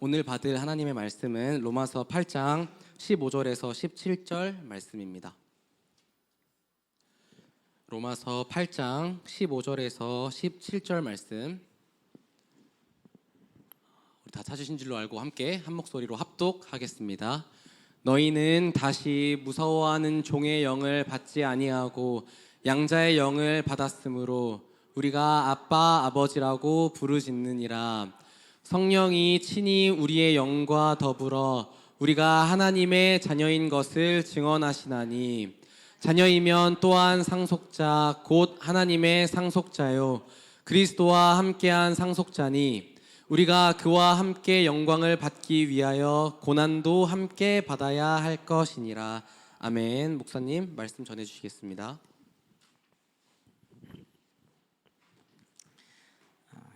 오늘 받을 하나님의 말씀은 로마서 8장 15절에서 17절 말씀입니다. 로마서 8장 15절에서 17절 말씀, 우리 다 찾으신 줄로 알고 함께 한 목소리로 합독하겠습니다. 너희는 다시 무서워하는 종의 영을 받지 아니하고 양자의 영을 받았으므로 우리가 아빠 아버지라고 부르짖느니라. 성령이 친히 우리의 영과 더불어 우리가 하나님의 자녀인 것을 증언하시나니, 자녀이면 또한 상속자 곧 하나님의 상속자요 그리스도와 함께한 상속자니, 우리가 그와 함께 영광을 받기 위하여 고난도 함께 받아야 할 것이니라. 아멘. 목사님 말씀 전해주시겠습니다.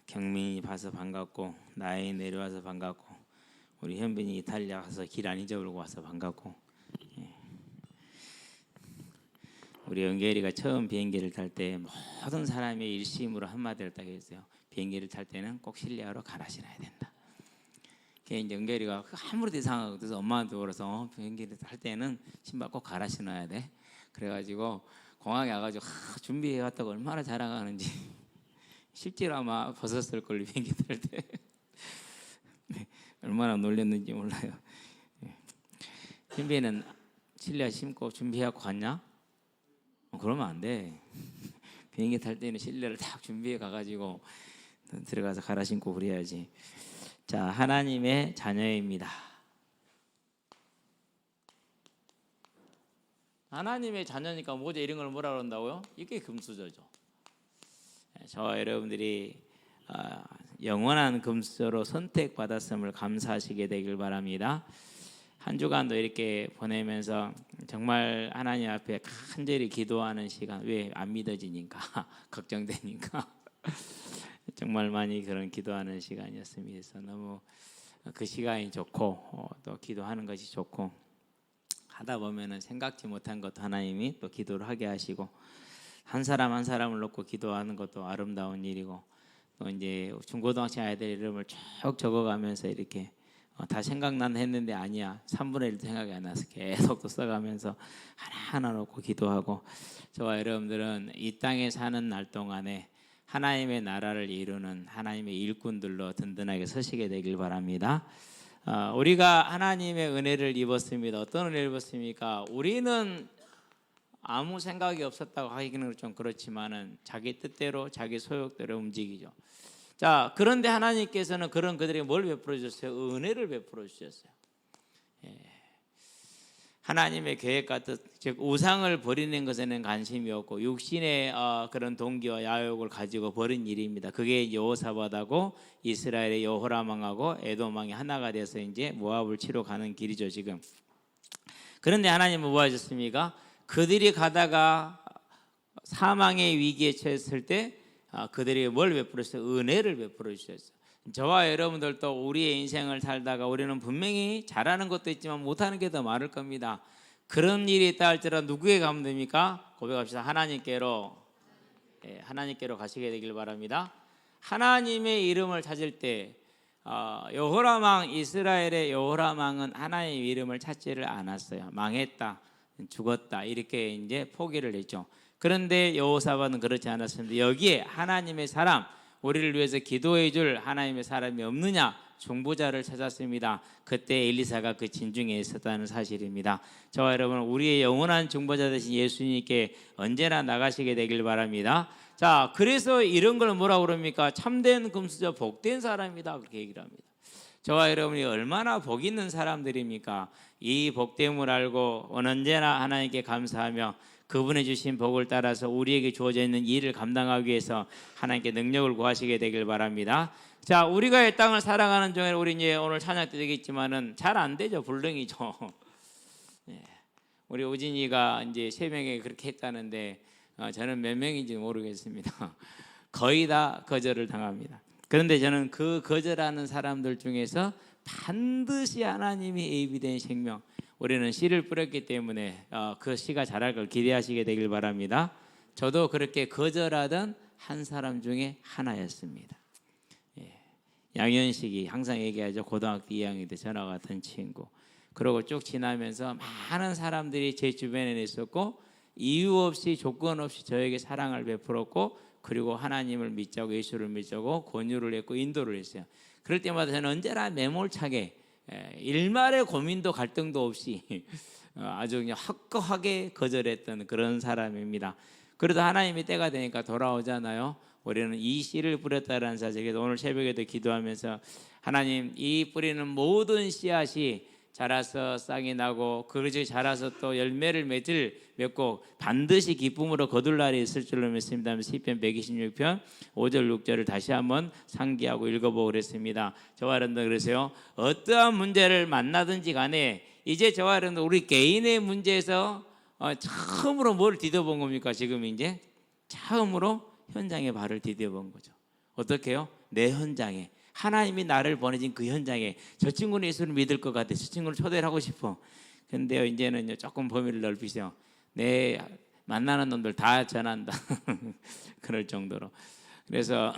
경민이 봐서 반갑고, 나이 내려와서 반갑고, 우리 현빈이 이탈리아 가서 길 안 잊어버리고 와서 반갑고, 우리 연결이가 처음 비행기를 탈 때 모든 사람이 일심으로 한마디를 딱 했어요. 비행기를 탈 때는 꼭 실내화로 갈아 신어야 된다. 이제 연결이가 아무래도 이상하고, 그래서 엄마한테 물어서 비행기를 탈 때는 신발 꼭 갈아 신어야 돼. 그래가지고 공항에 와가지고 준비해 왔다고 얼마나 자랑하는지. 실제로 아마 벗었을 걸요, 비행기 탈 때. 얼마나 놀랬는지 몰라요. 현빈이는 실내화 신고 준비하고 갔냐? 그러면 안 돼. 비행기 탈 때는 실내를 딱 준비해 가가지고 들어가서 갈아 신고 그래야지. 자, 하나님의 자녀입니다. 하나님의 자녀니까 모자 이런 걸 뭐라 그런다고요? 이게 금수저죠. 저와 여러분들이 영원한 금수저로 선택받았음을 감사하시게 되길 바랍니다. 한 주간도 이렇게 보내면서 정말 하나님 앞에 간절히 기도하는 시간, 왜 안 믿어지니까 걱정되니까 정말 많이 그런 기도하는 시간이었습니다. 그래서 너무 그 시간이 좋고 또 기도하는 것이 좋고, 하다 보면은 생각지 못한 것도 하나님이 또 기도를 하게 하시고, 한 사람 한 사람을 놓고 기도하는 것도 아름다운 일이고, 또 이제 중고등학생 아이들 이름을 쭉 적어가면서 이렇게 다 생각난 했는데 아니야, 3분의 1도 생각이 안 나서 계속 또 써가면서 하나하나 놓고 기도하고, 저와 여러분들은 이 땅에 사는 날 동안에 하나님의 나라를 이루는 하나님의 일꾼들로 든든하게 서시게 되길 바랍니다. 우리가 하나님의 은혜를 입었습니다. 어떤 은혜를 입었습니까? 우리는 아무 생각이 없었다고 하기는 좀 그렇지만은 자기 뜻대로 자기 소욕대로 움직이죠. 자, 그런데 하나님께서는 그런 그들에게 뭘 베풀어 주셨어요? 은혜를 베풀어 주셨어요. 하나님의 계획과 뜻, 즉 우상을 버리는 것에는 관심이 없고 육신의 그런 동기와 야욕을 가지고 버린 일입니다. 그게 여호사밧하고 이스라엘의 여호람 왕하고 에돔 왕이 하나가 돼서 이제 모압을 치러 가는 길이죠, 지금. 그런데 하나님은 뭐 하셨습니까? 그들이 가다가 사망의 위기에 처했을 때 그들이 뭘 베풀었어요? 은혜를 베풀어 주셨어요. 저와 여러분들도 우리의 인생을 살다가 우리는 분명히 잘하는 것도 있지만 못하는 게 더 많을 겁니다. 그런 일이 있다 할지라도 누구에게 가면 됩니까? 고백합시다. 하나님께로 가시게 되길 바랍니다. 하나님의 이름을 찾을 때 여호람 왕, 이스라엘의 여호람 왕은 하나님의 이름을 찾지를 않았어요. 망했다, 죽었다, 이렇게 이제 포기를 했죠. 그런데 여호사밧은 그렇지 않았습니다. 여기에 하나님의 사람, 우리를 위해서 기도해 줄 하나님의 사람이 없느냐, 중보자를 찾았습니다. 그때 엘리사가 그 진중에 있었다는 사실입니다. 저와 여러분, 우리의 영원한 중보자 되신 예수님께 언제나 나가시게 되길 바랍니다. 자, 그래서 이런 걸 뭐라고 그럽니까? 참된 금수저, 복된 사람이다, 그렇게 얘기를 합니다. 저와 여러분이 얼마나 복 있는 사람들입니까? 이 복됨을 알고 언제나 하나님께 감사하며 그분의 주신 복을 따라서 우리에게 주어져 있는 일을 감당하기 위해서 하나님께 능력을 구하시게 되길 바랍니다. 자, 우리가 이 땅을 살아가는 중에 우리 이제 오늘 찬양 때 되겠지만은 잘 안 되죠. 불능이죠. 우리 우진이가 이제 3명이 그렇게 했다는데 저는 몇 명인지 모르겠습니다. 거의 다 거절을 당합니다. 그런데 저는 그 거절하는 사람들 중에서 반드시 하나님이 예비된 생명, 우리는 씨를 뿌렸기 때문에 그 씨가 자랄 걸 기대하시게 되길 바랍니다. 저도 그렇게 거절하던 한 사람 중에 하나였습니다. 양현식이 항상 얘기하죠. 고등학교 2학년 때 전화 왔던 친구. 그러고 쭉 지나면서 많은 사람들이 제 주변에 있었고 이유 없이 조건 없이 저에게 사랑을 베풀었고 그리고 하나님을 믿자고 예수를 믿자고 권유를 했고 인도를 했어요. 그럴 때마다 저는 언제나 매몰차게 일말의 고민도 갈등도 없이 아주 그냥 확고하게 거절했던 그런 사람입니다. 그래도 하나님이 때가 되니까 돌아오잖아요. 우리는 이 씨를 뿌렸다라는 사실. 그래서 오늘 새벽에도 기도하면서 하나님 이 뿌리는 모든 씨앗이 자라서 싹이 나고 그것이 자라서 또 열매를 맺고 반드시 기쁨으로 거둘 날이 있을 줄로 믿습니다. 시편 126편 5절 6절을 다시 한번 상기하고 읽어보고 그랬습니다. 저와 여러분들 그러세요. 어떠한 문제를 만나든지 간에 이제 저와 여러분들 우리 개인의 문제에서 처음으로 뭘 디뎌본 겁니까? 지금 이제 처음으로 현장에 발을 디뎌본 거죠. 어떻게 해요? 내 현장에 하나님이 나를 보내진 그 현장에 저 친구는 예수를 믿을 것 같아. 저 친구를 초대를 하고 싶어. 근데요 이제는 조금 범위를 넓히세요. 내 만나는 놈들 다 전한다. 그럴 정도로. 그래서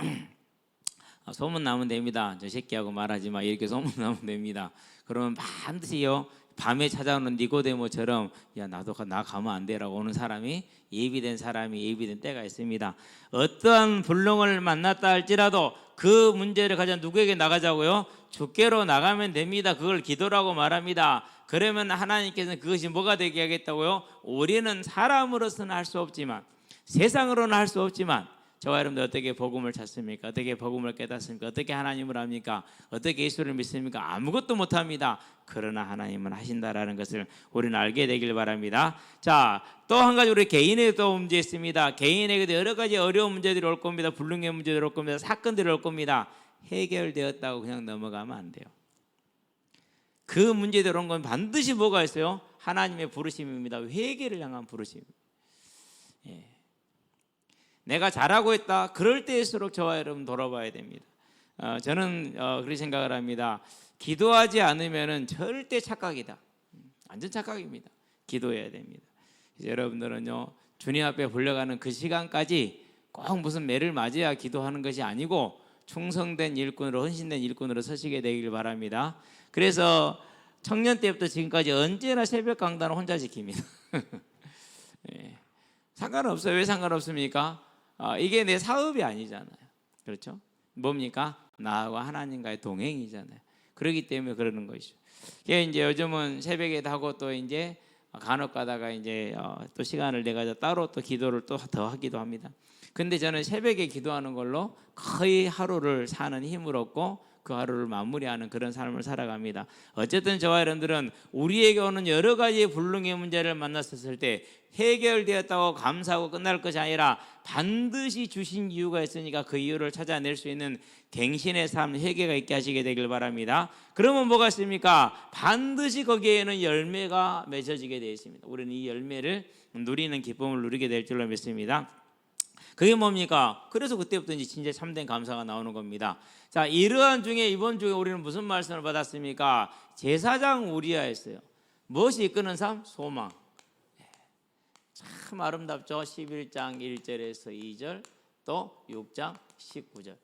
소문 나면 됩니다. 저 새끼하고 말하지 마. 이렇게 소문 나면 됩니다. 그러면 반드시요 밤에 찾아오는 니고데모처럼 야 나도 나 가면 안 돼라고 오는 사람이 예비된 때가 있습니다. 어떠한 불능을 만났다 할지라도 그 문제를 가져 누구에게 나가자고요? 주께로 나가면 됩니다. 그걸 기도라고 말합니다. 그러면 하나님께서는 그것이 뭐가 되게 하겠다고요? 우리는 사람으로서는 할 수 없지만 세상으로는 할 수 없지만 저와 여러분들 어떻게 복음을 찾습니까? 어떻게 복음을 깨닫습니까? 어떻게 하나님을 압니까? 어떻게 예수를 믿습니까? 아무것도 못합니다. 그러나 하나님은 하신다라는 것을 우리는 알게 되길 바랍니다. 자, 또 한 가지 우리 개인의 또 문제 있습니다. 개인에게도 여러 가지 어려운 문제들이 올 겁니다. 불능의 문제들이 올 겁니다. 사건들이 올 겁니다. 해결되었다고 그냥 넘어가면 안 돼요. 그 문제들 온 건 반드시 뭐가 있어요? 하나님의 부르심입니다. 회개를 향한 부르심입니다. 예. 내가 잘하고 있다. 그럴 때일수록 저와 여러분 돌아봐야 됩니다. 저는 그렇게 생각을 합니다. 기도하지 않으면 절대 착각이다. 완전 착각입니다. 기도해야 됩니다. 여러분들은요 주님 앞에 불려가는 그 시간까지 꼭 무슨 매를 맞아야 기도하는 것이 아니고 충성된 일꾼으로 헌신된 일꾼으로 서시게 되길 바랍니다. 그래서 청년 때부터 지금까지 언제나 새벽 강단을 혼자 지킵니다. 예. 상관없어요. 왜 상관없습니까? 이게 내 사업이 아니잖아요. 그렇죠? 뭡니까? 나하고 하나님과의 동행이잖아요. 그렇기 때문에 그러는 것이죠. 이제 요즘은 새벽에 하고 또 이제 간혹 가다가 이제 또 시간을 내 가지고 따로 또 기도를 또 더 하기도 합니다. 근데 저는 새벽에 기도하는 걸로 거의 하루를 사는 힘을 얻고 그 하루를 마무리하는 그런 삶을 살아갑니다. 어쨌든 저와 여러분들은 우리에게 오는 여러 가지의 불능의 문제를 만났을 때 해결되었다고 감사하고 끝날 것이 아니라 반드시 주신 이유가 있으니까 그 이유를 찾아낼 수 있는 갱신의 삶, 회개가 있게 하시게 되길 바랍니다. 그러면 뭐가 있습니까? 반드시 거기에는 열매가 맺어지게 되어 있습니다. 우리는 이 열매를 누리는 기쁨을 누리게 될 줄로 믿습니다. 그게 뭡니까? 그래서 그때부터 이제 진짜 참된 감사가 나오는 겁니다. 자, 이러한 중에 이번 주에 우리는 무슨 말씀을 받았습니까? 제사장 우리아였어요. 무엇이 이끄는 삶? 소망. 참 아름답죠. 11장 1절에서 2절 또 6장 19절.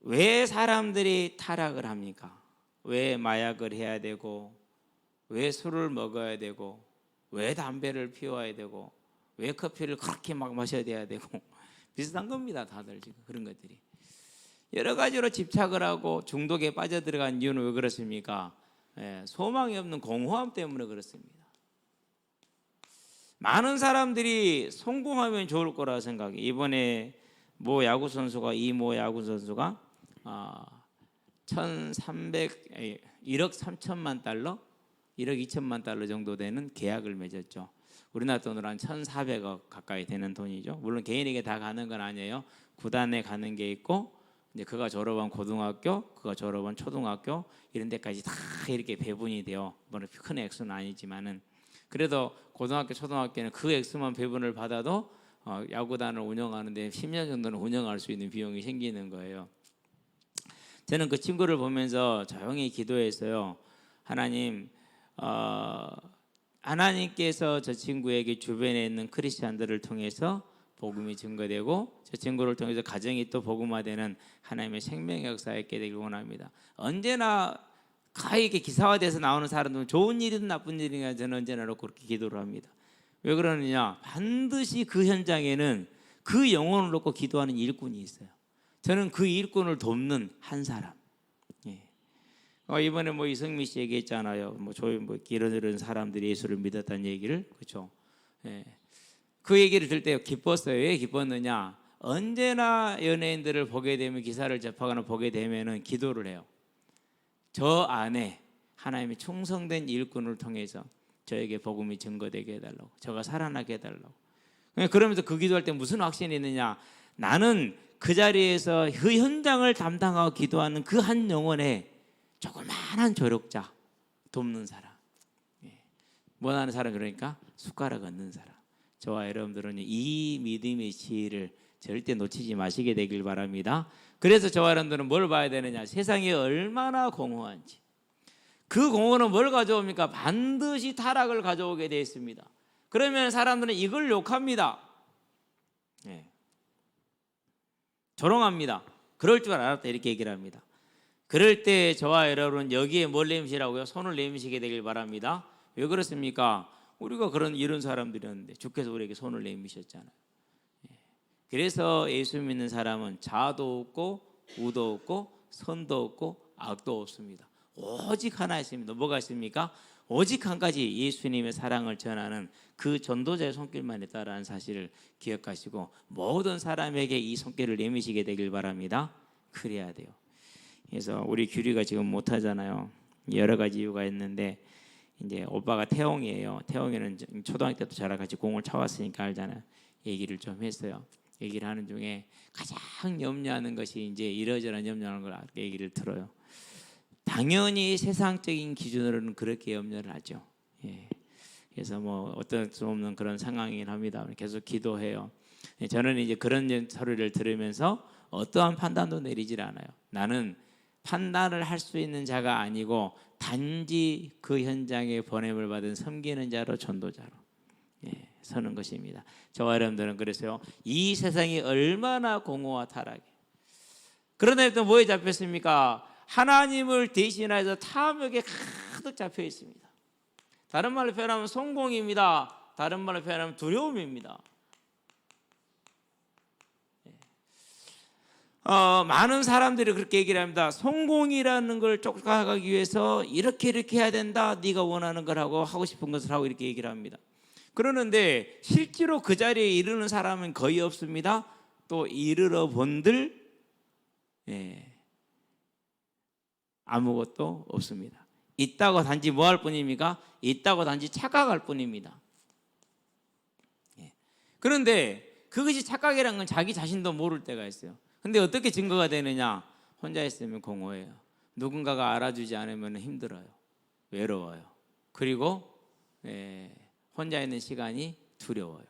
왜 사람들이 타락을 합니까? 왜 마약을 해야 되고 왜 술을 먹어야 되고 왜 담배를 피워야 되고 왜 커피를 그렇게 막 마셔야 되고 비슷한 겁니다. 다들 지금 그런 것들이 여러 가지로 집착을 하고 중독에 빠져들어간 이유는 왜 그렇습니까? 소망이 없는 공허함 때문에 그렇습니다. 많은 사람들이 성공하면 좋을 거라 생각해. 이번에 모 야구 선수가 1억 3천만 달러 1억 2천만 달러 정도 되는 계약을 맺었죠. 우리나라 돈으로 한 1,400억 가까이 되는 돈이죠. 물론 개인에게 다 가는 건 아니에요. 구단에 가는 게 있고 이제 그가 졸업한 고등학교, 그가 졸업한 초등학교 이런 데까지 다 이렇게 배분이 돼요. 물론 큰 액수는 아니지만은 그래도 고등학교, 초등학교는 그 액수만 배분을 받아도 야구단을 운영하는데 10년 정도는 운영할 수 있는 비용이 생기는 거예요. 저는 그 친구를 보면서 조용히 기도했어요. 하나님, 하나님께서 저 친구에게 주변에 있는 크리스찬들을 통해서 복음이 증거되고 저 증거를 통해서 가정이 또 복음화되는 하나님의 생명의 역사에 있게 되길 원합니다. 언제나 가에게 기사화돼서 나오는 사람들은 좋은 일이든 나쁜 일이든 저는 언제나 그렇게 기도를 합니다. 왜 그러느냐? 반드시 그 현장에는 그 영혼을 놓고 기도하는 일꾼이 있어요. 저는 그 일꾼을 돕는 한 사람. 예. 이번에 뭐 이성미 씨 얘기했잖아요. 이런 사람들이 예수를 믿었다는 얘기를, 그렇죠? 예. 그 얘기를 들을 때 기뻤어요. 왜 기뻤느냐? 언제나 연예인들을 보게 되면, 기사를 접하거나 보게 되면은 기도를 해요. 저 안에 하나님의 충성된 일꾼을 통해서 저에게 복음이 증거되게 해달라고, 저가 살아나게 해달라고. 그러면서 그 기도할 때 무슨 확신이 있느냐? 나는 그 자리에서 그 현장을 담당하고 기도하는 그 한 영혼의 조그마한 조력자, 돕는 사람. 원하는 사람, 그러니까 숟가락 얹는 사람. 저와 여러분들은 이 믿음의 지혜를 절대 놓치지 마시게 되길 바랍니다. 그래서 저와 여러분들은 뭘 봐야 되느냐? 세상이 얼마나 공허한지. 그 공허는 뭘 가져옵니까? 반드시 타락을 가져오게 되어 있습니다. 그러면 사람들은 이걸 욕합니다. 조롱합니다. 그럴 줄 알았다, 이렇게 얘기를 합니다. 그럴 때 저와 여러분은 여기에 뭘 내미시라고요? 손을 내미시게 되길 바랍니다. 왜 그렇습니까? 우리가 이런 사람들이었는데 주께서 우리에게 손을 내미셨잖아요. 그래서 예수 믿는 사람은 자도 없고 우도 없고 선도 없고 악도 없습니다. 오직 하나 있습니다. 뭐가 있습니까? 오직 한 가지, 예수님의 사랑을 전하는 그 전도자의 손길만 있다라는 사실을 기억하시고 모든 사람에게 이 손길을 내미시게 되길 바랍니다. 그래야 돼요. 그래서 우리 규리가 지금 못하잖아요. 여러 가지 이유가 있는데, 이제 오빠가 태용이에요. 태용이는 초등학교 때도 저랑 같이 공을 차왔으니까 알잖아요. 얘기를 좀 했어요. 얘기를 하는 중에 가장 염려하는 것이 이제 이러저런 염려하는 걸 얘기를 들어요. 당연히 세상적인 기준으로는 그렇게 염려를 하죠. 그래서 뭐 어떤 수 없는 그런 상황이긴 합니다. 계속 기도해요. 저는 이제 그런 소리를 들으면서 어떠한 판단도 내리질 않아요. 나는 판단을 할 수 있는 자가 아니고 단지 그 현장에 보냄을 받은 섬기는 자로, 전도자로 서는 것입니다. 저와 여러분들은 그래서요, 이 세상이 얼마나 공허와 타락해. 그러나 또 뭐에 잡혔습니까? 하나님을 대신해서 탐욕에 가득 잡혀 있습니다. 다른 말로 표현하면 성공입니다. 다른 말로 표현하면 두려움입니다. 많은 사람들이 그렇게 얘기를 합니다. 성공이라는 걸 쫓아가기 위해서 이렇게 해야 된다. 네가 원하는 걸 하고 싶은 것을 하고, 이렇게 얘기를 합니다. 그러는데 실제로 그 자리에 이르는 사람은 거의 없습니다. 또 이르러 본들 아무것도 없습니다. 있다고 단지 뭐 할 뿐입니까? 있다고 단지 착각할 뿐입니다. 그런데 그것이 착각이라는 건 자기 자신도 모를 때가 있어요. 근데 어떻게 증거가 되느냐? 혼자 있으면 공허해요. 누군가가 알아주지 않으면 힘들어요. 외로워요. 그리고 혼자 있는 시간이 두려워요.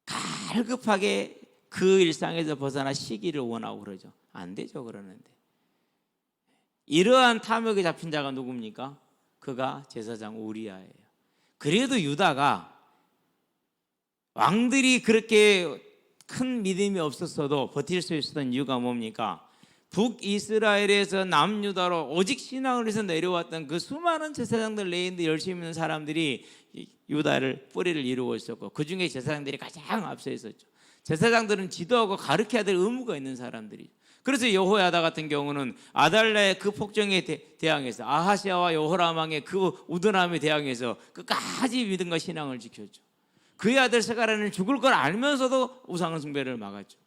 갈급하게 그 일상에서 벗어나시기를 원하고 그러죠. 안 되죠. 그러는데 이러한 탐욕에 잡힌 자가 누굽니까? 그가 제사장 우리아예요. 그래도 유다가 왕들이 그렇게 큰 믿음이 없었어도 버틸 수 있었던 이유가 뭡니까? 북이스라엘에서 남유다로 오직 신앙을 해서 내려왔던 그 수많은 제사장들, 레위인들, 열심히 있는 사람들이 유다를 뿌리를 이루고 있었고, 그 중에 제사장들이 가장 앞서 있었죠. 제사장들은 지도하고 가르쳐야 될 의무가 있는 사람들이죠. 그래서 여호야다 같은 경우는 아달랴의 그 폭정에 대항해서, 아하시아와 여호람 왕의 그 우둔함에 대항해서 끝까지 믿음과 신앙을 지켰죠. 그의 아들 스가랴는 죽을 걸 알면서도 우상 숭배를 막았죠.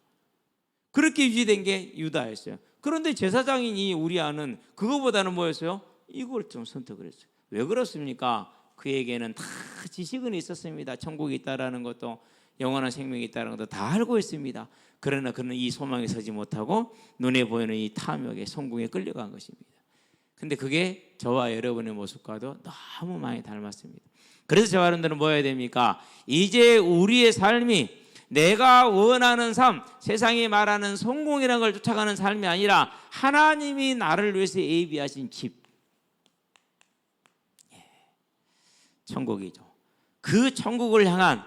그렇게 유지된 게 유다였어요. 그런데 제사장인 이 우리아는 그거보다는 뭐였어요? 이걸 좀 선택을 했어요. 왜 그렇습니까? 그에게는 다 지식은 있었습니다. 천국이 있다라는 것도, 영원한 생명이 있다는 것도 다 알고 있습니다. 그러나 그는 이 소망에 서지 못하고 눈에 보이는 이 탐욕에, 성공에 끌려간 것입니다. 근데 그게 저와 여러분의 모습과도 너무 많이 닮았습니다. 그래서 저와 여러분들은 뭐 해야 됩니까? 이제 우리의 삶이 내가 원하는 삶, 세상이 말하는 성공이라는 걸 쫓아가는 삶이 아니라 하나님이 나를 위해서 예비하신 집, 천국이죠. 그 천국을 향한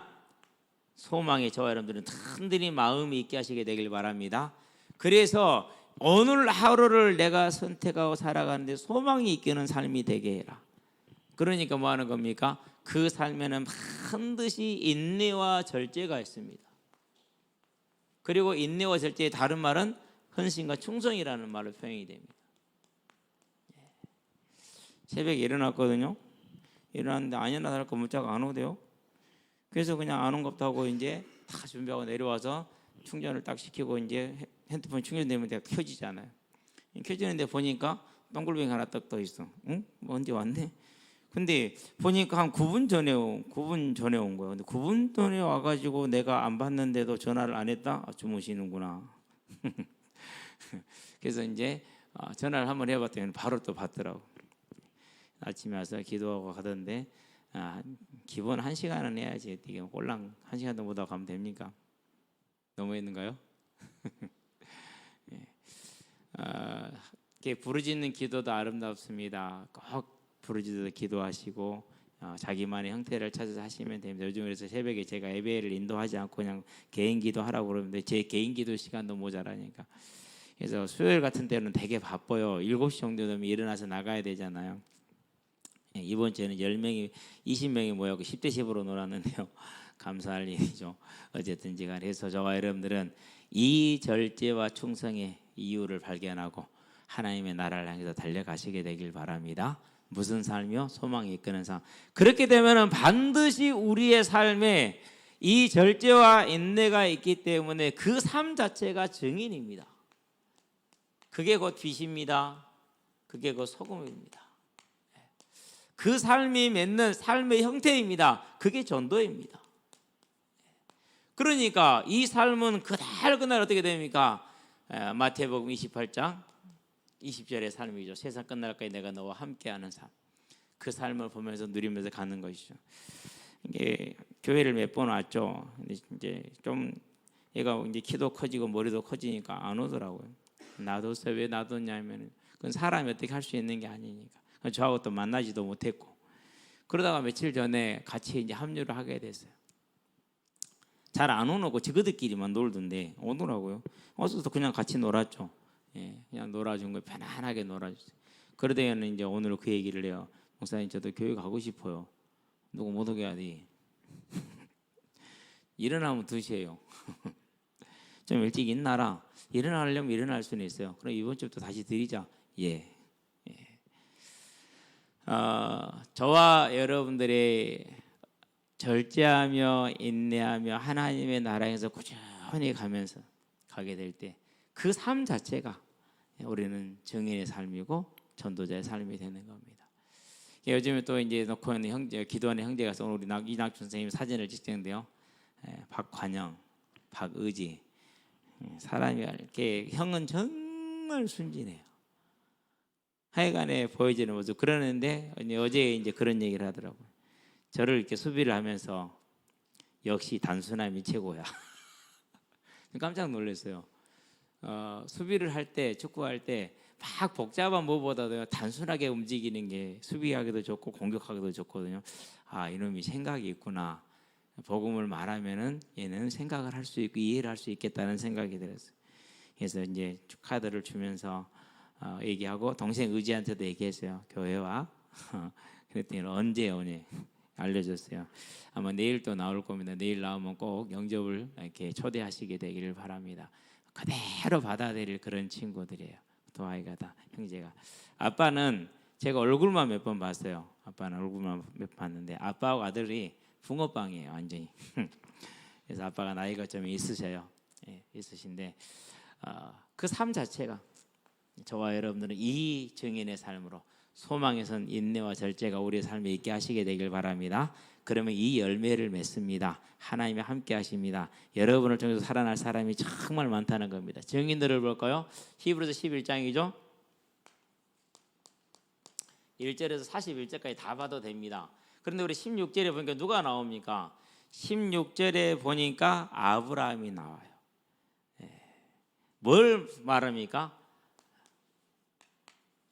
소망에 저와 여러분들은 든든히 마음이 있게 하시게 되길 바랍니다. 그래서 오늘 하루를 내가 선택하고 살아가는데 소망이 이끄는 삶이 되게 해라. 그러니까 뭐 하는 겁니까? 그 삶에는 반드시 인내와 절제가 있습니다. 그리고 인내와 절제의 다른 말은 헌신과 충성이라는 말로 표현이 됩니다. 새벽에 일어났거든요. 일어났는데 안 일어나니까 문자가 안 오대요. 그래서 그냥 안 온 것도 하고 이제 다 준비하고 내려와서 충전을 딱 시키고 이제 핸드폰 충전되면 내가 켜지잖아요. 켜지는데 보니까 동글뱅이 하나 딱 떠 있어. 응? 뭐 언제 왔네? 근데 보니까 한 9분 전에 온 거예요. 근데 9분 전에 와가지고 내가 안 받는데도 전화를 안 했다? 아, 주무시는구나. 그래서 이제 전화를 한번 해봤더니 바로 또 받더라고. 아침에 와서 기도하고 가던데 기본 1시간은 해야지. 이게 꼴랑 1시간도 못 하고 가면 됩니까? 너무 했는가요? 이렇게 부르짖는 기도도 아름답습니다. 꼭 부르짖어서 기도하시고 자기만의 형태를 찾아서 하시면 됩니다. 요즘 그래서 새벽에 제가 예배를 인도하지 않고 그냥 개인 기도하라고 그러는데 제 개인 기도 시간도 모자라니까. 그래서 수요일 같은 때는 되게 바빠요. 7시 정도 되면 일어나서 나가야 되잖아요. 이번 주에는 10명이 20명이 모여서 10대 10으로 놀았는데요. 감사할 일이죠. 어쨌든지 간에 해서 저와 여러분들은 이 절제와 충성의 이유를 발견하고 하나님의 나라를 향해서 달려가시게 되길 바랍니다. 무슨 삶이요? 소망이 이끄는 삶. 그렇게 되면은 반드시 우리의 삶에 이 절제와 인내가 있기 때문에 그 삶 자체가 증인입니다. 그게 곧 빛입니다. 그게 곧 소금입니다. 그 삶이 맺는 삶의 형태입니다. 그게 전도입니다. 그러니까 이 삶은 그날 어떻게 됩니까? 마태복음 28장 20절의 삶이죠. 세상 끝날까지 내가 너와 함께하는 삶. 그 삶을 보면서 누리면서 가는 것이죠. 이게 교회를 몇 번 왔죠. 근데 이제 좀 얘가 이제 키도 커지고 머리도 커지니까 안 오더라고요. 놔뒀어요. 왜 놔뒀냐면 그건 사람이 어떻게 할 수 있는 게 아니니까. 저하고 또 만나지도 못했고 그러다가 며칠 전에 같이 이제 합류를 하게 됐어요. 잘 안 오고 저그들끼리만 놀던데 오더라고요. 어서도 그냥 같이 놀았죠. 그냥 놀아준 거 편안하게 놀아줬어요. 그러다가는 이제 오늘 그 얘기를 해요. 목사님 저도 교회 가고 싶어요. 누구 못 오게 하니? 일어나면 2시예요. 좀 일찍 일어나라. 일어나려면 일어날 수는 있어요. 그럼 이번 주부터 다시 드리자. 예. 저와 여러분들의 절제하며 인내하며 하나님의 나라에서 꾸준히 가면서 가게 될 때 그 삶 자체가 우리는 증인의 삶이고 전도자의 삶이 되는 겁니다. 요즘에 또 이제 놓고 있는 형제, 기도하는 형제가 오늘 우리 이낙준 선생님 사진을 찍는데요. 박관영, 박의지 사람이 이렇게 형은 정말 순진해요. 하여간에 보여지는 모습 그러는데 어제 이제 그런 얘기를 하더라고요. 저를 이렇게 수비를 하면서 역시 단순함이 최고야. 깜짝 놀랐어요. 수비를 할 때 축구할 때 막 복잡한 뭐보다도 단순하게 움직이는 게 수비하기도 좋고 공격하기도 좋거든요. 아 이놈이 생각이 있구나. 복음을 말하면은 얘는 생각을 할 수 있고 이해를 할 수 있겠다는 생각이 들었어요. 그래서 이제 카드를 주면서 얘기하고 동생 의지한테도 얘기했어요. 교회와 그랬더니 언제 오니 알려줬어요. 아마 내일 또 나올 겁니다. 내일 나오면 꼭 영접을 이렇게 초대하시게 되기를 바랍니다. 그대로 받아들일 그런 친구들이에요. 또 아이가 다 형제가. 아빠는 제가 얼굴만 몇 번 봤어요. 아빠는 얼굴만 몇 번 봤는데 아빠하고 아들이 붕어빵이에요. 완전히. 그래서 아빠가 나이가 좀 있으셔요. 있으신데 그 삶 자체가 저와 여러분들은 이 증인의 삶으로 소망에선 인내와 절제가 우리의 삶에 있게 하시게 되길 바랍니다. 그러면 이 열매를 맺습니다. 하나님이 함께 하십니다. 여러분을 통해서 살아날 사람이 정말 많다는 겁니다. 증인들을 볼까요? 히브리서 11장이죠. 1절에서 41절까지 다 봐도 됩니다. 그런데 우리 16절에 보니까 누가 나옵니까? 16절에 보니까 아브라함이 나와요. 뭘 말합니까?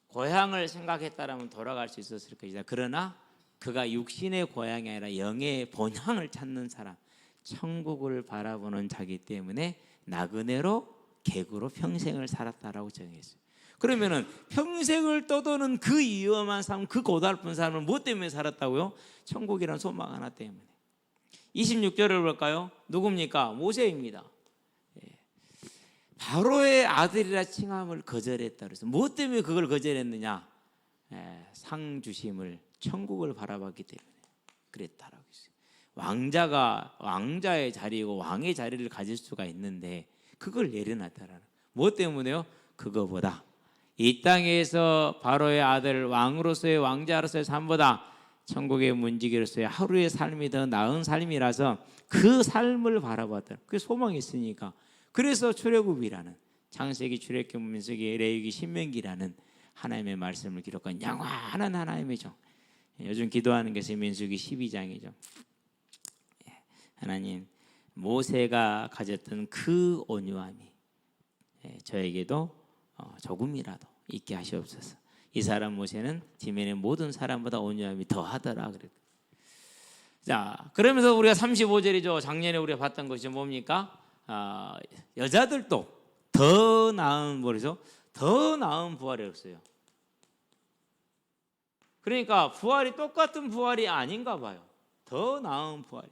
고향을 생각했다라면 돌아갈 수 있었을 것이다. 그러나 그가 육신의 고향이 아니라 영의 본향을 찾는 사람, 천국을 바라보는 자기 때문에 나그네로 객으로 평생을 살았다라고 정했어요. 그러면은 평생을 떠도는 그 위험한 삶, 그 고달픈 삶을 무엇 때문에 살았다고요? 천국이라는 소망 하나 때문에. 26절을 볼까요? 누굽니까? 모세입니다. 바로의 아들이라 칭함을 거절했다 그래서 무엇 때문에 그걸 거절했느냐? 상 주심을, 천국을 바라봤기 때문에 그랬다라고 했어요. 왕자가 왕자의 자리이고 왕의 자리를 가질 수가 있는데 그걸 내려놨다라는. 무엇 때문에요? 그거보다 이 땅에서 바로의 아들, 왕으로서의 왕자로서의 삶보다 천국의 문지기로서의 하루의 삶이 더 나은 삶이라서 그 삶을 바라봤다. 그게 소망이 있으니까. 그래서 출애굽이라는, 창세기, 출애굽, 민수기, 레위기, 신명기라는 하나님의 말씀을 기록한 영원한 하나님의 종. 요즘 기도하는 것이 민수기 12장이죠. 하나님, 모세가 가졌던 그 온유함이 저에게도 조금이라도 있게 하시옵소서. 이 사람 모세는 지면의 모든 사람보다 온유함이 더하더라 그랬. 자, 그러면서 우리가 35절이죠. 작년에 우리가 봤던 것이 뭡니까? 여자들도 더 나은 뭐죠? 더 나은 부활이 없어요. 그러니까 부활이 똑같은 부활이 아닌가 봐요. 더 나은 부활이.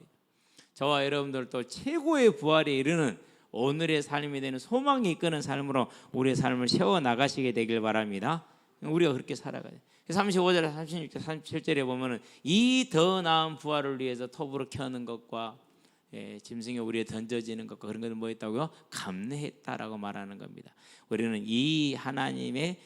저와 여러분들도 최고의 부활에 이르는 오늘의 삶이 되는 소망이 이끄는 삶으로 우리의 삶을 세워 나가시게 되길 바랍니다. 우리가 그렇게 살아가야 돼요. 35절에 36절 37절에 보면은 이 더 나은 부활을 위해서 톱으로 켜는 것과 짐승이 우리에 던져지는 것과 그런 것은 뭐였다고요? 감내했다라고 말하는 겁니다. 우리는 이 하나님의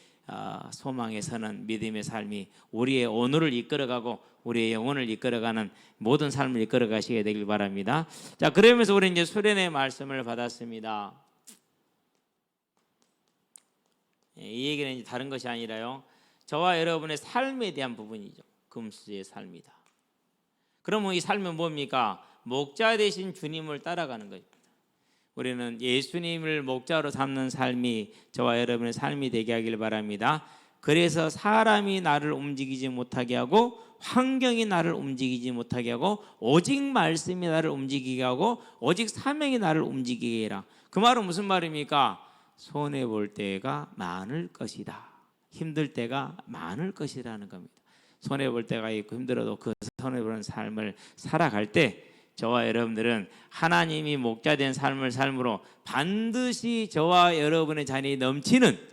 소망에 서는 믿음의 삶이 우리의 오늘을 이끌어가고 우리의 영혼을 이끌어가는 모든 삶을 이끌어가시게 되길 바랍니다. 자, 그러면서 우리 이제 수련의 말씀을 받았습니다. 이 얘기는 이제 다른 것이 아니라요, 저와 여러분의 삶에 대한 부분이죠. 금수의 삶이다. 그러면 이 삶은 뭡니까? 목자 되신 주님을 따라가는 것입니다. 우리는 예수님을 목자로 삼는 삶이 저와 여러분의 삶이 되게 하길 바랍니다. 그래서 사람이 나를 움직이지 못하게 하고 환경이 나를 움직이지 못하게 하고 오직 말씀이 나를 움직이게 하고 오직 사명이 나를 움직이게 해라. 그 말은 무슨 말입니까? 손해볼 때가 많을 것이다. 힘들 때가 많을 것이라는 겁니다. 손해볼 때가 있고 힘들어도 그 손해보는 삶을 살아갈 때 저와 여러분들은 하나님이 목자된 삶을 삶으로 반드시 저와 여러분의 자녀이 넘치는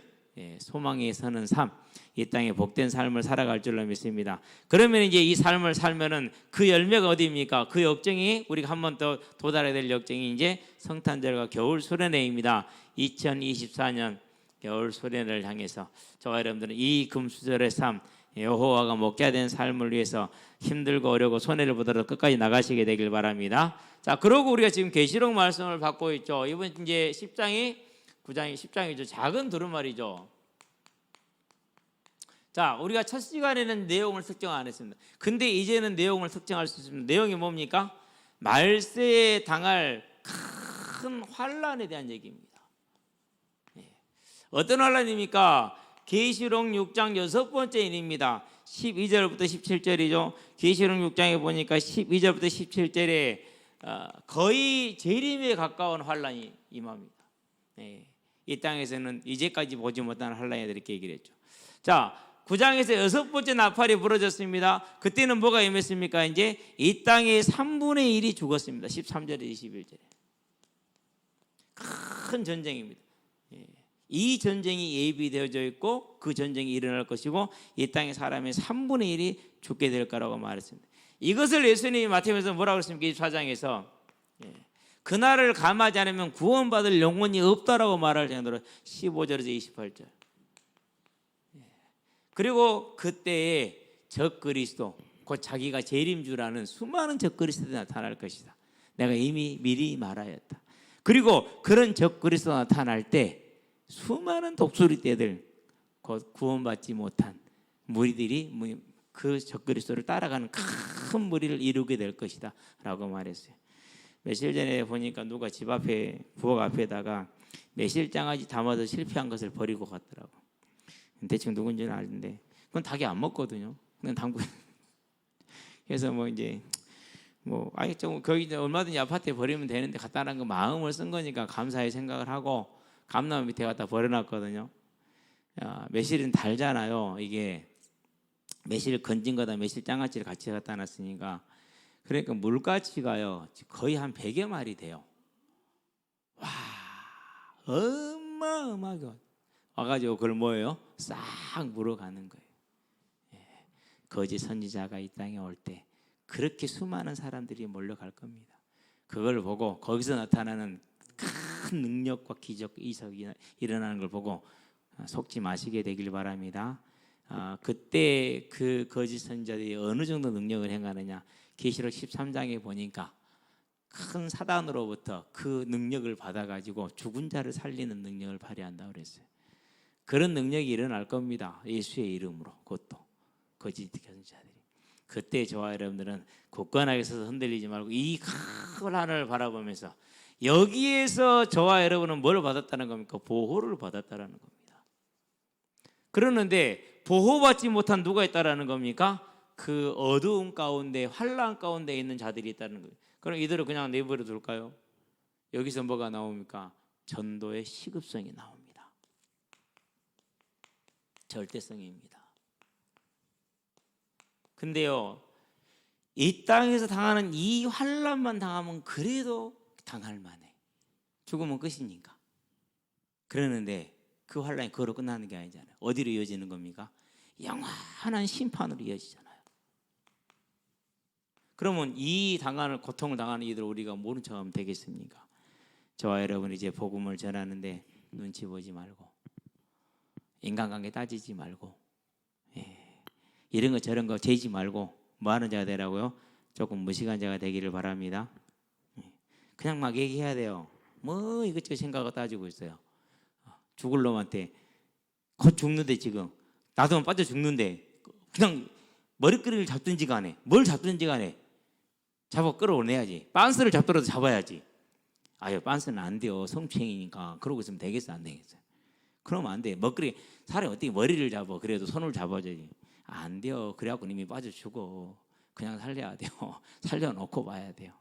소망에 서는 삶, 이 땅에 복된 삶을 살아갈 줄로 믿습니다. 그러면 이제 이 삶을 살면은 그 열매가 어디입니까? 그 역정이 우리가 한 번 더 도달해야 될 역정이 이제 성탄절과 겨울 수련회입니다. 2024년 겨울 수련회를 향해서 저와 여러분들은 이 금수절의 삶, 여호와가 목자된 삶을 위해서 힘들고 어려고 손해를 보더라도 끝까지 나가시게 되길 바랍니다. 자, 그러고 우리가 지금 계시록 말씀을 받고 있죠. 이번 이제 10장이 9장이 10장이죠. 작은 두루마리죠. 자, 우리가 첫 시간에는 내용을 특정 안 했습니다. 근데 이제는 내용을 특정할 수 있습니다. 내용이 뭡니까? 말세에 당할 큰 환란에 대한 얘기입니다. 어떤 환란입니까? 계시록 6장 6번째 일입니다. 12절부터 17절이죠. 계시록 6장에 보니까 12절부터 17절에 거의 재림에 가까운 환란이 임합니다. 이 땅에서는 이제까지 보지 못한 환란이 이렇게 얘기를 했죠. 자, 9장에서 6번째 나팔이 부러졌습니다. 그때는 뭐가 임했습니까? 이제 이 땅의 3분의 1이 죽었습니다. 13절에 21절에 큰 전쟁입니다. 이 전쟁이 예비되어져 있고 그 전쟁이 일어날 것이고 이 땅의 사람의 3분의 1이 죽게 될 거라고 말했습니다. 이것을 예수님이 마태복음에서 뭐라고 했습니까? 24장에서 그날을 감하지 않으면 구원받을 영혼이 없다라고 말할 정도로 15절에서 28절. 그리고 그때에 적그리스도, 곧 자기가 재림주라는 수많은 적그리스도들이 나타날 것이다. 내가 이미 미리 말하였다. 그리고 그런 적그리스도가 나타날 때 수많은 독수리떼들, 곧 구원받지 못한 무리들이 그 적그리스도를 따라가는 큰 무리를 이루게 될 것이다 라고 말했어요. 며칠 전에 보니까 누가 집 앞에 부엌 앞에다가 매실장아찌 담아서 실패한 것을 버리고 갔더라고. 대충 누군지는 아는데 그건 닭이 안 먹거든요. 그냥 담고. 그래서 뭐 이제 뭐 아니 좀 거기 이제 얼마든지 아파트에 버리면 되는데 갖다라는 거 마음을 쓴 거니까 감사히 생각을 하고 감나무 밑에 갖다 버려놨거든요. 매실은 달잖아요. 이게 매실 건진 거다 매실 장아찌를 같이 갖다 놨으니까 그러니까 물가치가요 거의 한 100여 마리 돼요. 와 어마어마하게 와가지고 그걸 뭐예요? 싹 물어가는 거예요. 거짓 선지자가 이 땅에 올 때 그렇게 수많은 사람들이 몰려갈 겁니다. 그걸 보고 거기서 나타나는 큰 능력과 기적, 이석이 일어나는 걸 보고 속지 마시게 되길 바랍니다. 그때 그 거짓 선지자들이 어느 정도 능력을 행하느냐 계시록 13장에 보니까 큰 사단으로부터 그 능력을 받아가지고 죽은 자를 살리는 능력을 발휘한다고 그랬어요. 그런 능력이 일어날 겁니다. 예수의 이름으로 그것도 거짓 선지자들이. 그때 저와 여러분들은 굳건하게 서서 흔들리지 말고 이 큰 하늘을 바라보면서 여기에서 저와 여러분은 뭘 받았다는 겁니까? 보호를 받았다는 겁니다. 그러는데 보호받지 못한 누가 있다라는 겁니까? 그 어두운 가운데 환난 가운데 있는 자들이 있다는 거예요. 그럼 이들을 그냥 내버려 둘까요? 여기서 뭐가 나옵니까? 전도의 시급성이 나옵니다. 절대성입니다. 근데요, 이 땅에서 당하는 이 환난만 당하면 그래도 당할 만해. 죽으면 끝이니까. 그러는데 그 환난이 그거로 끝나는 게 아니잖아요. 어디로 이어지는 겁니까? 영원한 심판으로 이어지잖아요. 그러면 이 당하는 고통을 당하는 이들 우리가 모른 척하면 되겠습니까? 저와 여러분이 이제 복음을 전하는데 눈치 보지 말고 인간관계 따지지 말고 이런 거 저런 거 재지 말고 뭐 하는 자가 되라고요? 조금 무식한 자가 되기를 바랍니다. 그냥 막 얘기해야 돼요. 뭐 이것저것 생각을 따지고 있어요. 죽을 놈한테 곧 죽는데 지금 나도 빠져 죽는데 그냥 머리끄리를 잡든지 간에 뭘 잡든지 간에 잡아 끌어올려야지. 빤스를 잡더라도 잡아야지. 아유 빤스는 안 돼요. 성추행이니까. 그러고 있으면 되겠어 안 되겠어요? 그러면 안 돼. 먹거리 사람이 어떻게 머리를 잡아. 그래도 손을 잡아줘야지. 안 돼요. 그래갖고 이미 빠져 죽어. 그냥 살려야 돼요. 살려놓고 봐야 돼요.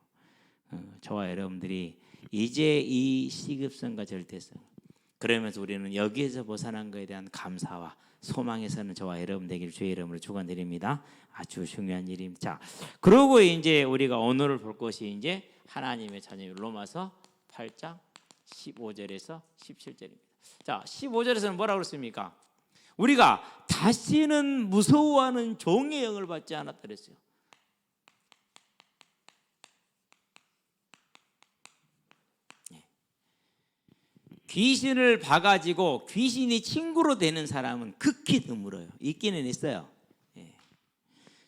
저와 여러분들이 이제 이 시급성과 절대성 그러면서 우리는 여기에서 벗어난 것에 대한 감사와 소망에서는 저와 여러분 되기를 주의 이름으로 축원드립니다. 아주 중요한 일입니다. 자, 그러고 이제 우리가 오늘 볼 것이 이제 하나님의 자녀 로마서 8장 15절에서 17절입니다. 자, 15절에서는 뭐라고 그랬습니까? 우리가 다시는 무서워하는 종의 영을 받지 않았다 그랬어요. 귀신을 봐가지고 귀신이 친구로 되는 사람은 극히 드물어요. 있기는 있어요.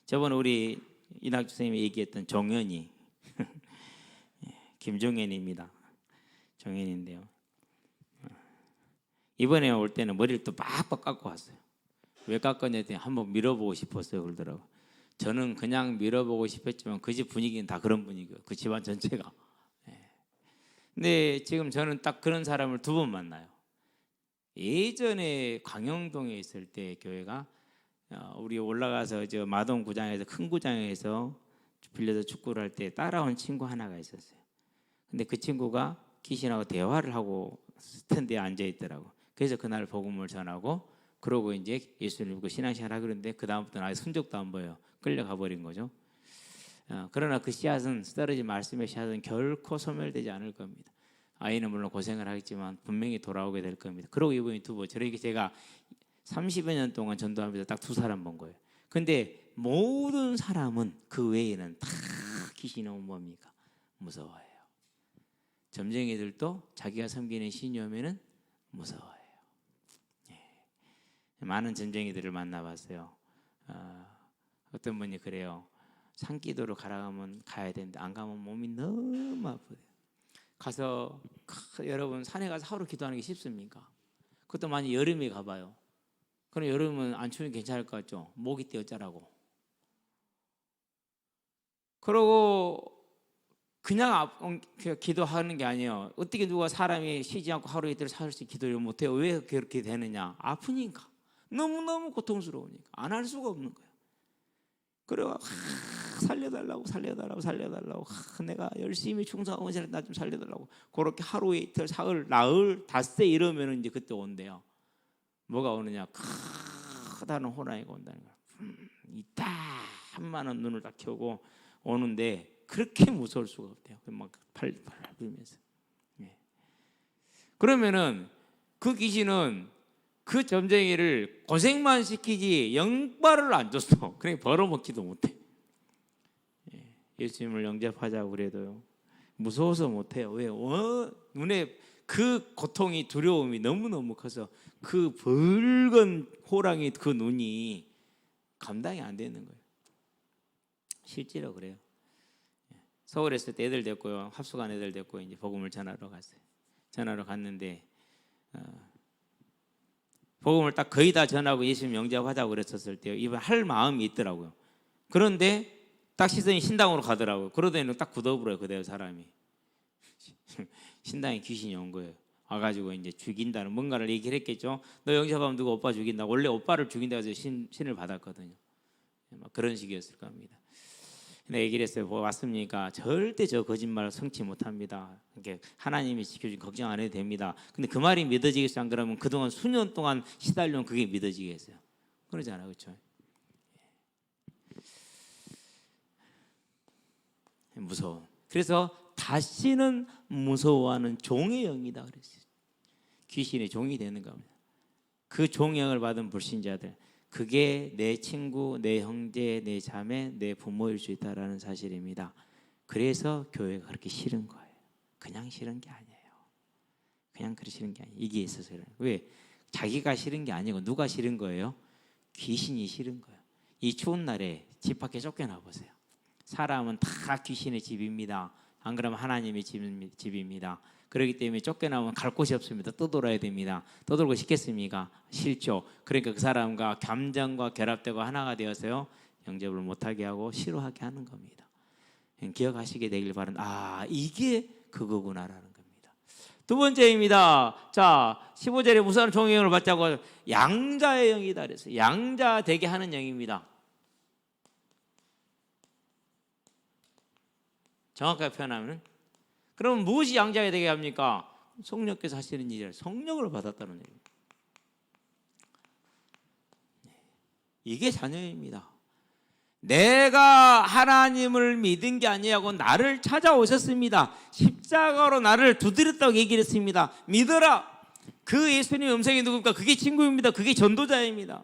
저번에 우리 이낙주 선생님이 얘기했던 종현이 김종현입니다. 종현인데요. 이번에 올 때는 머리를 또 빡빡 깎고 왔어요. 왜 깎았냐 했더니 한번 밀어보고 싶었어요 그러더라고요. 저는 그냥 밀어보고 싶었지만 그 집 분위기는 다 그런 분위기예요. 그 집안 전체가. 근데 지금 저는 딱 그런 사람을 두 번 만나요. 예전에 광영동에 있을 때 교회가 우리 올라가서 저 마동 구장에서 큰 구장에서 빌려서 축구를 할 때 따라온 친구 하나가 있었어요. 근데 그 친구가 귀신하고 대화를 하고 스탠드에 앉아 있더라고. 그래서 그날 복음을 전하고 그러고 이제 예수를 믿고 신앙생활 하고 그러는데 그 다음부터는 아예 순적도 안 보여요. 끌려가 버린 거죠. 그러나 그 씨앗은 떨어진 말씀의 씨앗은 결코 소멸되지 않을 겁니다. 아이는 물론 고생을 하겠지만 분명히 돌아오게 될 겁니다. 그러고 이번에 두 번 저렇게 제가 30여 년 동안 전도하면서 딱 두 사람 본 거예요. 근데 모든 사람은 그 외에는 다 귀신이 오면 뭡니까? 무서워해요. 점쟁이들도 자기가 섬기는 신이 오면은 무서워해요. 많은 점쟁이들을 만나봤어요. 어떤 분이 그래요. 산기도로 가라가면 가야 되는데 안 가면 몸이 너무 아프대요. 가서 여러분 산에 가서 하루 기도하는 게 쉽습니까? 그것도 만약 여름에 가봐요. 그럼 여름은 안 추우면 괜찮을 것 같죠? 목이 떼어짜라고. 그러고 그냥 기도하는 게 아니에요. 어떻게 누가 사람이 쉬지 않고 하루 이틀 살 수 기도를 못해요? 왜 그렇게 되느냐? 아프니까. 너무너무 고통스러우니까 안 할 수가 없는 거예요. 그래서 살려달라고 내가 열심히 충성하고 나 좀 살려달라고 그렇게 하루 이틀 사흘 나흘 닷새 이러면 이제 그때 온대요. 뭐가 오느냐? 크다는 호랑이가 온다는 거야. 이 땀만한 눈을 딱 켜고 오는데 그렇게 무서울 수가 없대요. 막 팔 불면서. 그러면은 그 귀신은 그 점쟁이를 고생만 시키지 영발을 안 줬어. 그러니까 벌어먹지도 못해. 예수님을 영접하자고 그래도요 무서워서 못해요. 왜? 눈에 그 고통이 두려움이 너무너무 커서 그 붉은 호랑이 그 눈이 감당이 안 되는 거예요. 실제로 그래요. 서울에 있을 때 애들 됐고요, 합숙한 애들 됐고 이제 복음을 전하러 갔어요. 전하러 갔는데 복음을 딱 거의 다 전하고 예수님 영접하자고 그랬었을 때요, 이번 할 마음이 있더라고요. 그런데 딱 시선이 신당으로 가더라고요. 그러더니 딱 굳어버려요, 그대로 사람이. 신당에 귀신이 온 거예요. 와가지고 이제 죽인다는 뭔가를 얘기를 했겠죠. 너 영접하면 누가 오빠 죽인다. 원래 오빠를 죽인다고 해서 신을 받았거든요. 막 그런 식이었을 겁니다. 근데 얘기를 했어요. 뭐 왔습니까? 절대 저 거짓말 성취 못합니다. 그러니까 하나님이 지켜주니 걱정 안 해도 됩니다. 근데 그 말이 믿어지겠어 안 그러면 그동안 수년 동안 시달려온 그게 믿어지겠어요? 그러잖아요, 그렇죠? 무서워. 그래서 다시는 무서워하는 종의 영이다 그랬어요. 귀신의 종이 되는 겁니다. 그 종영을 받은 불신자들, 그게 내 친구, 내 형제, 내 자매, 내 부모일 수 있다라는 사실입니다. 그래서 교회가 그렇게 싫은 거예요. 그냥 싫은 게 아니에요. 그냥 그렇게 싫은 게 아니에요. 이게 있어서 그래요. 왜? 자기가 싫은 게 아니고 누가 싫은 거예요? 귀신이 싫은 거예요. 이 추운 날에 집 밖에 쫓겨나 보세요. 사람은 다 귀신의 집입니다. 안 그러면 하나님의 집입니다. 그렇기 때문에 쫓겨나면 갈 곳이 없습니다. 떠돌아야 됩니다. 떠돌고 싶겠습니까? 싫죠. 그러니까 그 사람과 감정과 결합되고 하나가 되어서요, 영접을 못하게 하고 싫어하게 하는 겁니다. 기억하시게 되길 바랍니다. 이게 그거구나라는 겁니다. 두 번째입니다. 자, 15절에 무슨 종의 영을 받자고 양자의 영이다 그랬어요. 양자 되게 하는 영입니다. 정확하게 표현하면, 그럼 무엇이 양자가 되게 합니까? 성령께서 하시는 일을 성령을 받았다는 얘기입니다. 이게 자녀입니다. 내가 하나님을 믿은 게 아니하고 나를 찾아오셨습니다. 십자가로 나를 두드렸다고 얘기를 했습니다. 믿어라. 그 예수님의 음성이 누굽니까? 그게 친구입니다. 그게 전도자입니다.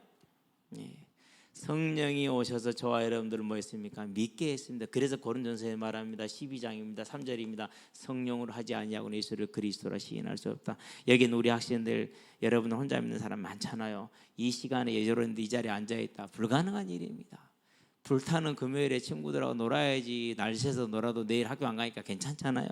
성령이 오셔서 저와 여러분들을 뭐 했습니까? 믿게 했습니다. 그래서 고린도전서에 말합니다. 12장입니다. 3절입니다. 성령으로 하지 아니하고는 예수를 그리스도라 시인할 수 없다. 여기는 우리 학생들, 여러분 혼자 믿는 사람 많잖아요. 이 시간에 여러분들 이 자리에 앉아있다. 불가능한 일입니다. 불타는 금요일에 친구들하고 놀아야지. 날새서 놀아도 내일 학교 안 가니까 괜찮잖아요.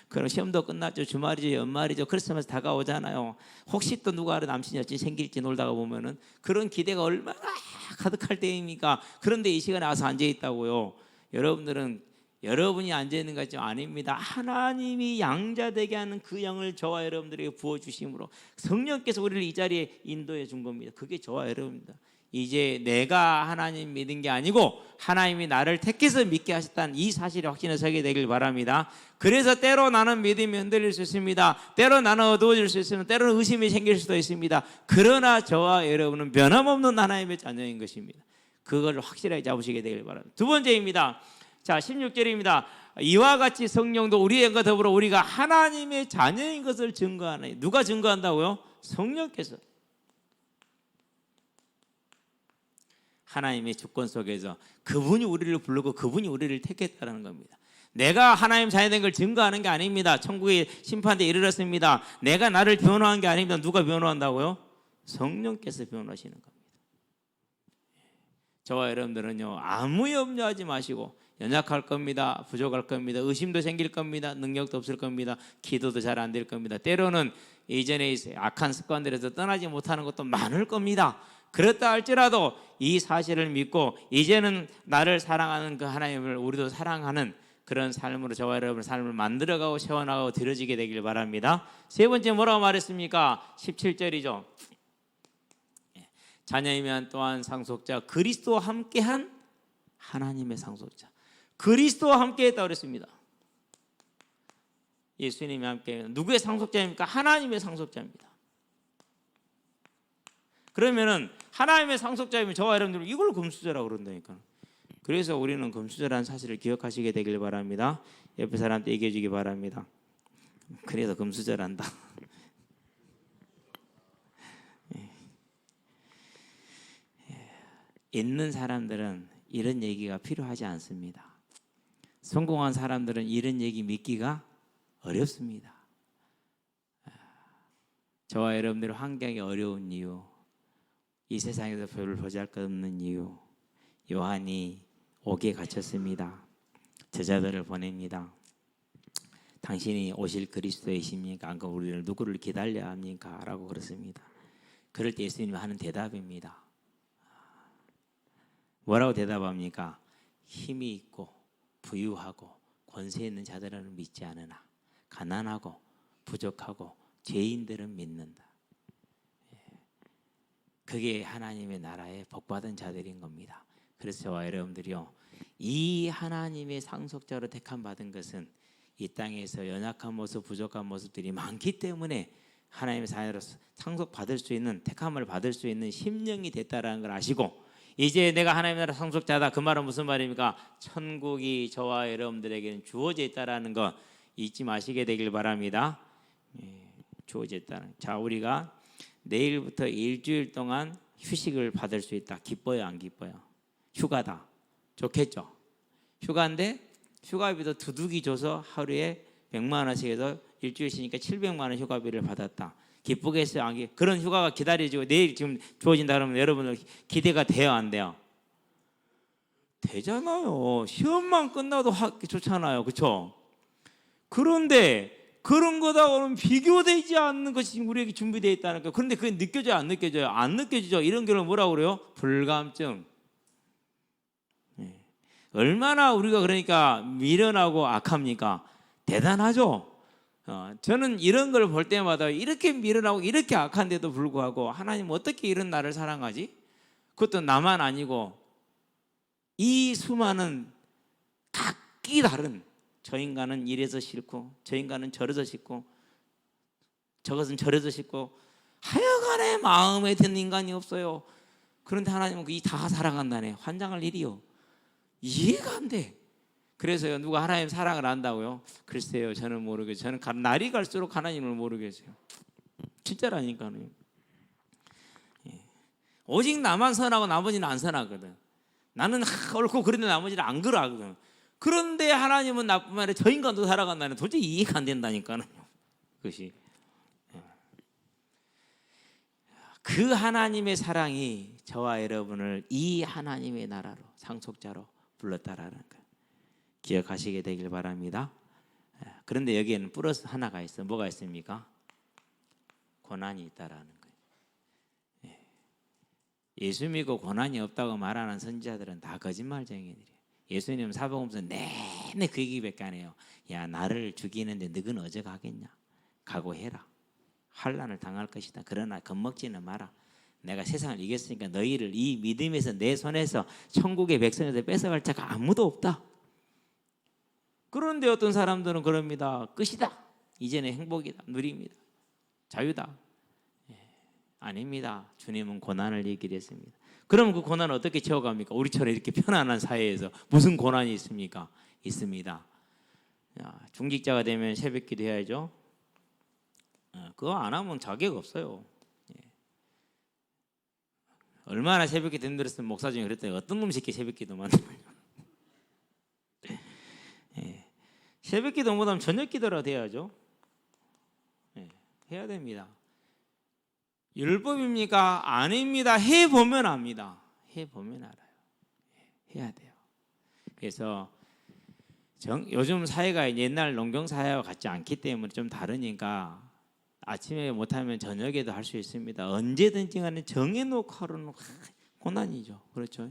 그럼 시험도 끝났죠. 주말이죠. 연말이죠. 크리스마스 다가오잖아요. 혹시 또 누가 남친 여친 생길지 놀다가 보면은 그런 기대가 얼마나 가득할 때입니까? 그런데 이 시간에 와서 앉아있다고요. 여러분들은 여러분이 앉아있는 것이 아닙니다. 하나님이 양자되게 하는 그 영을 저와 여러분들에게 부어주심으로 성령께서 우리를 이 자리에 인도해 준 겁니다. 그게 저와 여러분입니다. 이제 내가 하나님 믿은 게 아니고 하나님이 나를 택해서 믿게 하셨다는 이 사실에 확신을 서게 되길 바랍니다. 그래서 때로 나는 믿음이 흔들릴 수 있습니다. 때로 나는 어두워질 수 있습니다. 때로는 의심이 생길 수도 있습니다. 그러나 저와 여러분은 변함없는 하나님의 자녀인 것입니다. 그걸 확실하게 잡으시게 되길 바랍니다. 두 번째입니다. 자, 16절입니다. 이와 같이 성령도 우리의 영과 더불어 우리가 하나님의 자녀인 것을 증거하나니. 누가 증거한다고요? 성령께서. 하나님의 주권 속에서 그분이 우리를 부르고 그분이 우리를 택했다는 겁니다. 내가 하나님 자녀된 걸 증거하는 게 아닙니다. 천국의 심판대에 이르렀습니다. 내가 나를 변호한 게 아닙니다. 누가 변호한다고요? 성령께서 변호하시는 겁니다. 저와 여러분들은요, 아무 염려하지 마시고, 연약할 겁니다. 부족할 겁니다. 의심도 생길 겁니다. 능력도 없을 겁니다. 기도도 잘 안 될 겁니다. 때로는 이전에 악한 습관들에서 떠나지 못하는 것도 많을 겁니다. 그렇다 할지라도 이 사실을 믿고 이제는 나를 사랑하는 그 하나님을 우리도 사랑하는 그런 삶으로 저와 여러분의 삶을 만들어가고 세워나가고 들어지게 되길 바랍니다. 세 번째 뭐라고 말했습니까? 17절이죠. 자녀이면 또한 상속자, 그리스도와 함께한 하나님의 상속자. 그리스도와 함께했다 그랬습니다. 예수님이 함께 누구의 상속자입니까? 하나님의 상속자입니다. 그러면은 하나님의 상속자이면 저와 여러분들은 이걸 금수저라고 그런다니까. 그래서 우리는 금수저라는 사실을 기억하시게 되길 바랍니다. 옆에 사람한테 얘기해 주기 바랍니다. 그래서 금수저란다. 있는 사람들은 이런 얘기가 필요하지 않습니다. 성공한 사람들은 이런 얘기 믿기가 어렵습니다. 저와 여러분들의 환경이 어려운 이유, 이 세상에서 별로 보잘것없는 이유, 요한이 옥에 갇혔습니다. 제자들을 보냅니다. 당신이 오실 그리스도이십니까? 안 그러면 우리를 누구를 기다려야 합니까? 라고 그렇습니다. 그럴 때 예수님이 하는 대답입니다. 뭐라고 대답합니까? 힘이 있고 부유하고 권세 있는 자들은 믿지 않으나 가난하고 부족하고 죄인들은 믿는다. 그게 하나님의 나라의 복받은 자들인 겁니다. 그래서 저와 여러분들이요, 이 하나님의 상속자로 택함 받은 것은 이 땅에서 연약한 모습, 부족한 모습들이 많기 때문에 하나님의 자녀로서 상속받을 수 있는, 택함을 받을 수 있는 심령이 됐다라는 걸 아시고, 이제 내가 하나님의 나라 상속자다, 그 말은 무슨 말입니까? 천국이 저와 여러분들에게는 주어져 있다라는 거 잊지 마시게 되길 바랍니다. 주어져 있다는. 자, 우리가 내일부터 일주일 동안 휴식을 받을 수 있다. 기뻐요, 안 기뻐요? 휴가다. 좋겠죠? 휴가인데 휴가비도 두둑이 줘서 하루에 100만 원씩 해서 일주일 쉬니까 700만 원 휴가비를 받았다. 기쁘겠어요? 안 기쁘겠어요? 그런 휴가가 기다려지고 내일 지금 주어진다 그러면 여러분들 기대가 돼요, 안 돼요? 되잖아요. 시험만 끝나도 좋잖아요, 그렇죠? 그런데 그런 거다고는 비교되지 않는 것이 우리에게 준비되어 있다는 거예요. 그런데 그게 느껴져요, 안 느껴져요? 안 느껴지죠. 이런 경우는 뭐라고 그래요? 불감증. 얼마나 우리가 그러니까 미련하고 악합니까? 대단하죠. 저는 이런 걸 볼 때마다 이렇게 미련하고 이렇게 악한데도 불구하고 하나님 어떻게 이런 나를 사랑하지? 그것도 나만 아니고 이 수많은 각기 다른, 저 인간은 이래서 싫고 저 인간은 저래서 싫고 저것은 저래서 싫고 하여간에 마음에 드는 인간이 없어요. 그런데 하나님은 이 다 사랑한다네. 환장할 일이요. 이해가 안 돼. 그래서요, 누가 하나님 사랑을 안다고요? 글쎄요, 저는 모르겠어요. 저는 날이 갈수록 하나님을 모르겠어요. 진짜라니까요. 오직 나만 선하고 나머지는 안 선하거든. 나는 옳고 그런데 나머지는 안 그러거든. 그런데 하나님은 나뿐만 아니라 저 인간도 살아간다는, 도저히 이해가 안 된다니까요. 그것이 그 하나님의 사랑이 저와 여러분을 이 하나님의 나라로 상속자로 불렀다라는 거 기억하시게 되길 바랍니다. 그런데 여기에는 플러스 하나가 있어. 뭐가 있습니까? 고난이 있다라는 거예요. 예수 믿고 고난이 없다고 말하는 선지자들은 다 거짓말쟁이들이에요. 예수님 사복음서 내내 그 얘기밖에 안 해요. 야, 나를 죽이는데 너는 어쩌가겠냐? 각오해라. 환난을 당할 것이다. 그러나 겁먹지는 마라. 내가 세상을 이겼으니까 너희를 이 믿음에서 내 손에서 천국의 백성에서 뺏어갈 자가 아무도 없다. 그런데 어떤 사람들은 그럽니다. 끝이다. 이제는 행복이다. 누립니다. 자유다. 아닙니다. 주님은 고난을 얘기를 했습니다. 그럼 그 고난을 어떻게 채워갑니까? 우리처럼 이렇게 편안한 사회에서 무슨 고난이 있습니까? 있습니다. 중직자가 되면 새벽기도 해야죠. 그거 안 하면 자격 없어요. 얼마나 새벽기도 힘들었으면 목사 중에 그랬더니 어떤 놈 새끼 새벽기도 만들어요. 새벽기도 못하면 저녁기도라도 해야죠. 해야 됩니다. 율법입니까? 아닙니다. 해보면 압니다. 해보면 알아요. 해야 돼요. 그래서 요즘 사회가 옛날 농경 사회와 같지 않기 때문에 좀 다르니까 아침에 못하면 저녁에도 할 수 있습니다. 언제든지 간에 정해놓고 하루는 고난이죠. 그렇죠?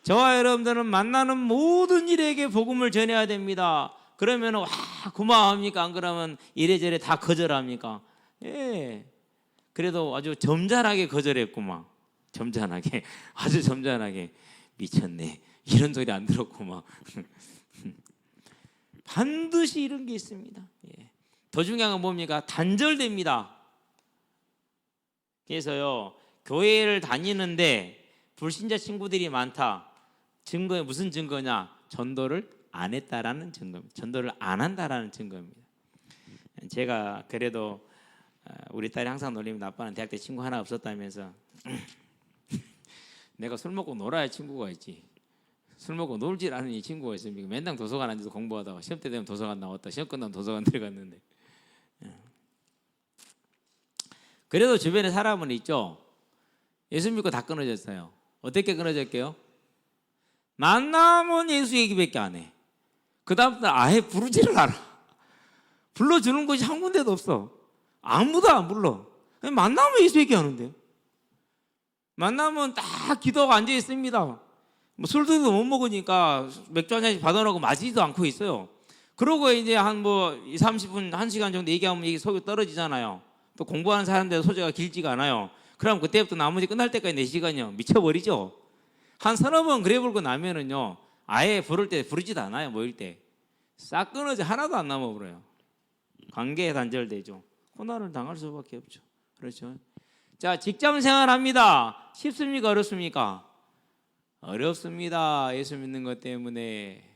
저와 여러분들은 만나는 모든 일에게 복음을 전해야 됩니다. 그러면 와 고마워합니까? 안 그러면 이래저래 다 거절합니까? 예. 그래도 아주 점잖하게 거절했구만. 점잖하게, 아주 점잖하게. 미쳤네. 이런 소리 안 들었고 막 반드시 이런 게 있습니다. 예. 더 중요한 건 뭡니까? 단절됩니다. 그래서요, 교회를 다니는데 불신자 친구들이 많다. 증거에 무슨 증거냐? 전도를 안 했다라는 증거입니다. 전도를 안 한다라는 증거입니다. 제가 그래도 우리 딸이 항상 놀립니다. 아빠는 대학 때 친구 하나 없었다면서. 내가 술 먹고 놀아야 친구가 있지. 술 먹고 놀질 않은 이 친구가 있습니까? 맨날 도서관 앉아서 공부하다가 시험 때 되면 도서관 나왔다. 시험 끝나면 도서관 들어갔는데. 그래도 주변에 사람은 있죠. 예수 믿고 다 끊어졌어요. 어떻게 끊어졌게요? 만나면 예수 얘기밖에 안 해. 그 다음부터 아예 부르지를 않아. 불러주는 곳이 한 군데도 없어. 아무도 안 불러. 만나면 예수 얘기하는데. 만나면 딱 기도하고 앉아 있습니다. 뭐 술도 못 먹으니까 맥주 한 잔씩 받아놓고 마시지도 않고 있어요. 그러고 이제 한 뭐 2, 30분, 1시간 정도 얘기하면 이게 속이 떨어지잖아요. 또 공부하는 사람들 소재가 길지가 않아요. 그럼 그때부터 나머지 끝날 때까지 4시간이요. 미쳐버리죠. 한 서너 번 그래 불고 나면은요, 아예 부를 때 부르지도 않아요. 모일 때 싹 끊어져. 하나도 안 남아버려요. 관계에 단절되죠. 고난을 당할 수밖에 없죠. 그렇죠. 자, 직장 생활합니다. 쉽습니까? 어렵습니까? 어렵습니다. 예수 믿는 것 때문에.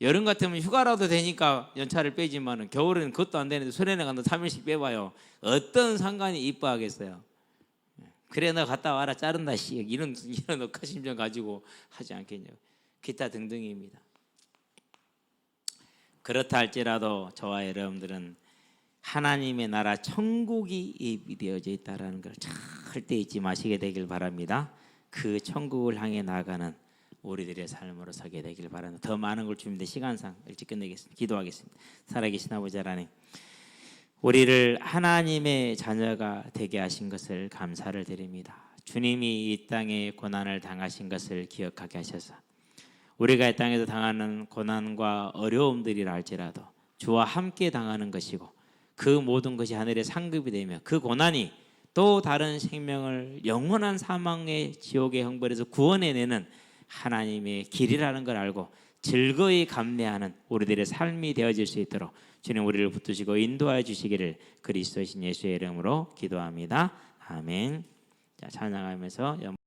여름 같으면 휴가라도 되니까 연차를 빼지만은 겨울에는 그것도 안 되는데 수련회 간다 3일씩 빼봐요. 어떤 상관이 이뻐하겠어요? 그래 너 갔다 와라 자른다 씨 이런 억하심정 가지고 하지 않겠냐고. 기타 등등입니다. 그렇다 할지라도 저와 여러분들은 하나님의 나라 천국이 예비되어져 있다는 걸 절대 잊지 마시게 되길 바랍니다. 그 천국을 향해 나아가는 우리들의 삶으로 서게 되길 바랍니다. 더 많은 걸 주님의 시간상 일찍 끝내겠습니다. 기도하겠습니다. 살아계신 아버지 하나님, 우리를 하나님의 자녀가 되게 하신 것을 감사를 드립니다. 주님이 이 땅에 고난을 당하신 것을 기억하게 하셔서 우리가 이 땅에서 당하는 고난과 어려움들이라 할지라도 주와 함께 당하는 것이고 그 모든 것이 하늘의 상급이 되며 그 고난이 또 다른 생명을 영원한 사망의 지옥의 형벌에서 구원해내는 하나님의 길이라는 걸 알고 즐거이 감내하는 우리들의 삶이 되어질 수 있도록 주님 우리를 붙드시고 인도하여 주시기를 그리스도신 예수의 이름으로 기도합니다. 아멘. 자, 찬양하면서